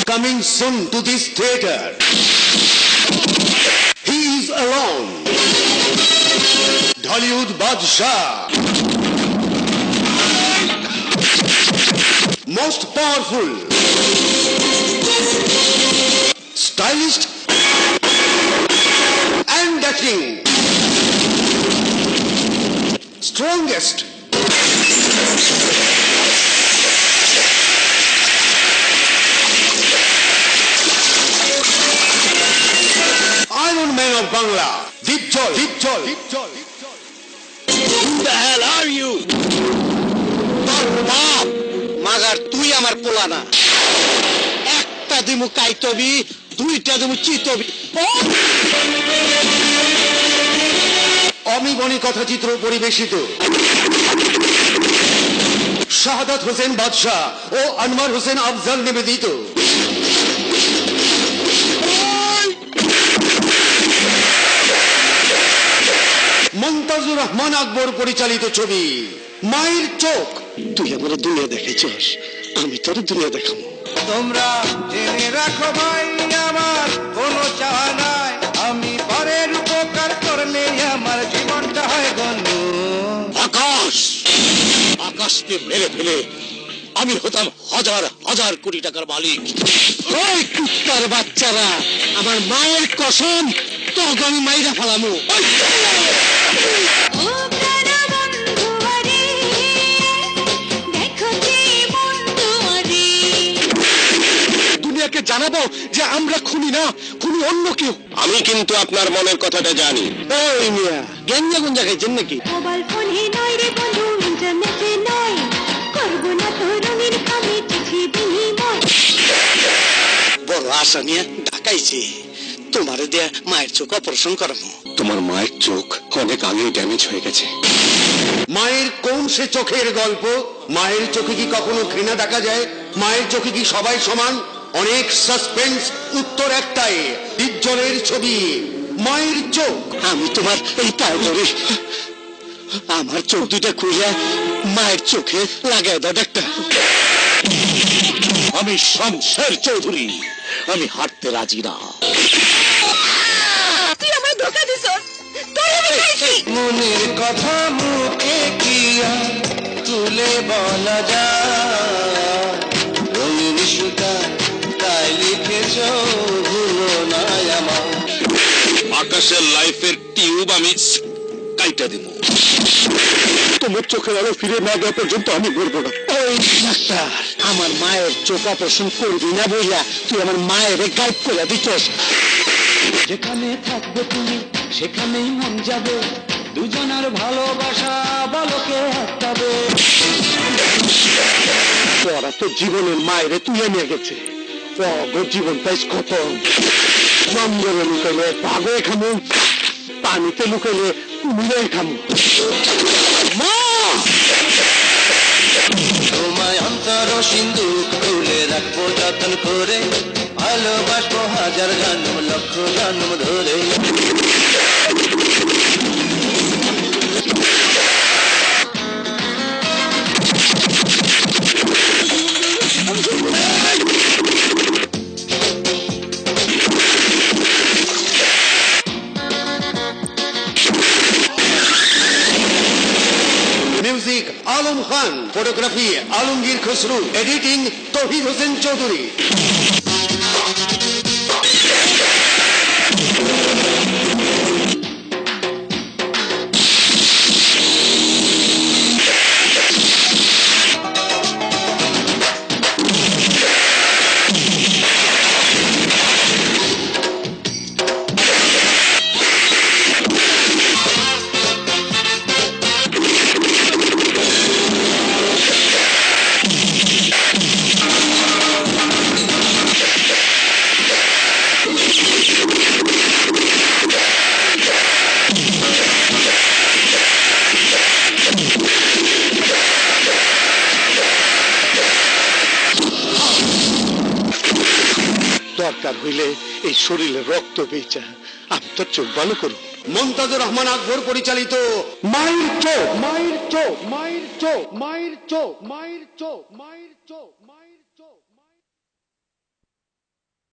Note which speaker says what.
Speaker 1: coming soon to this theatre. He is alone. Dhollywood Badshah. Most powerful, stylish and dashing, strongest, Iron Man of Bangla, Dipjol.
Speaker 2: Who the hell are you? তোর বাপ মাগার তুই আমার পোলা না। একটা দিমু কাইতবি, দুইটা দিমু চিতবি।
Speaker 1: অমিগণি কথাচিত্র পরিবেশিত শাহাদাত হোসেন বাদশাহ ও আনোয়ার হোসেন আফজাল নিবেদিত মন্তাজুর রহমান আকবর পরিচালিত ছবি মায়ের চোখ।
Speaker 2: তুই আমার দুনিয়া দেখাইছস, আমি তোর দুনিয়া দেখাবো।
Speaker 3: তোমরা জেনে রাখো ভাই, আমার কোনো চাওয়া নাই, আমি পরের উপকার করলে আমার জীবনটা হয় গণ্য।
Speaker 2: আকাশকে মেরে ফেলে আমি হতাম হাজার হাজার কোটি টাকার মালিক। ওই কুত্তার বাচ্চারা, আমার মায়ের কসম, তোকে আমি মাইরা ফেলামু। দুনিয়াকে জানাবো যে আমরা খুনি না, খুনি অন্য কেউ। আমি কিন্তু আপনার মনের কথাটা জানি। ওই মিয়া গেঞ্জা কোন জায়গায় জেন নাকি?
Speaker 4: মোবাইল ফোনে নয় রে বন্ধু, ইন্টারনেটে নয়, করব না তো রঙিন আমি চিঠি বিনিময়।
Speaker 2: বড় আশা নিয়ে ঢাকাইছি, তোমার দেয়া মায়ের চোখ অপারেশন করাবো। তোমার মায়ের চোখ অনেক আগে ড্যামেজ হয়ে গেছে।
Speaker 1: মায়ের কোন সে চোখের গল্প? মায়ের চোখে কি কখনো ঘৃণা দেখা যায়? মায়ের চোখে কি সবাই সমান? অনেক সাসপেন্স, উত্তর একটাই, ডিপজলের ছবি মায়ের চোখ।
Speaker 2: আমি তোমার এই পায়ে ধরি, আমার চোখ দুইটা খুলে মায়ের চোখে লাগাই দাও ডাক্তার। আমি শমশের চৌধুরী, আমি হাঁটতে রাজি না।
Speaker 4: তুই আমার ধোকা দিছস, তোর আমি খাইছি।
Speaker 3: মনের কথা মুখে কি আর তুলে বলা যায়, রঙিন সুতা তাই লিখেছ ভুলো না আমার।
Speaker 2: আকাশের লাইফের টিউব আমি কাইটা দিব, তোমার চোখের আলো ফিরে না যাওয়া পর্যন্ত আমি বলবো না। ওই ডাক্তার, আমার মায়ের চোখ অপারেশন করবি না বইলা তুই আমার মায়ের গাইড করে দিচ্ছস।
Speaker 3: যেখানে থাকবে তুমি সেখানেই মন যাবে, দুজনের ভালোবাসা বলকে হাঁটাবে।
Speaker 2: তোরা তো জীবনের মায়েরে তুই নিয়ে গেছে, জীবন পাইস কত। জঙ্গলে লুকাইলে পাগল খামু, পানিতে লুকাইলে কুমিরে খামু। মা
Speaker 3: তোমায় অন্তর সিন্ধুক খুলে রাখবো যতন করে, ভালোবাসবো হাজার জন্ম লক্ষ জন্ম ধরে।
Speaker 1: Music Alam Khan, photography Alamgir Khasru, editing তৌহিদ হোসেন চৌধুরী।
Speaker 2: দরকার হইলে এই শরীরে রক্ত বেচা আমি তোর চোখ ভালো করব।
Speaker 1: মন্তাজুর রহমান আকবর পরিচালিত মায়ের চোখ।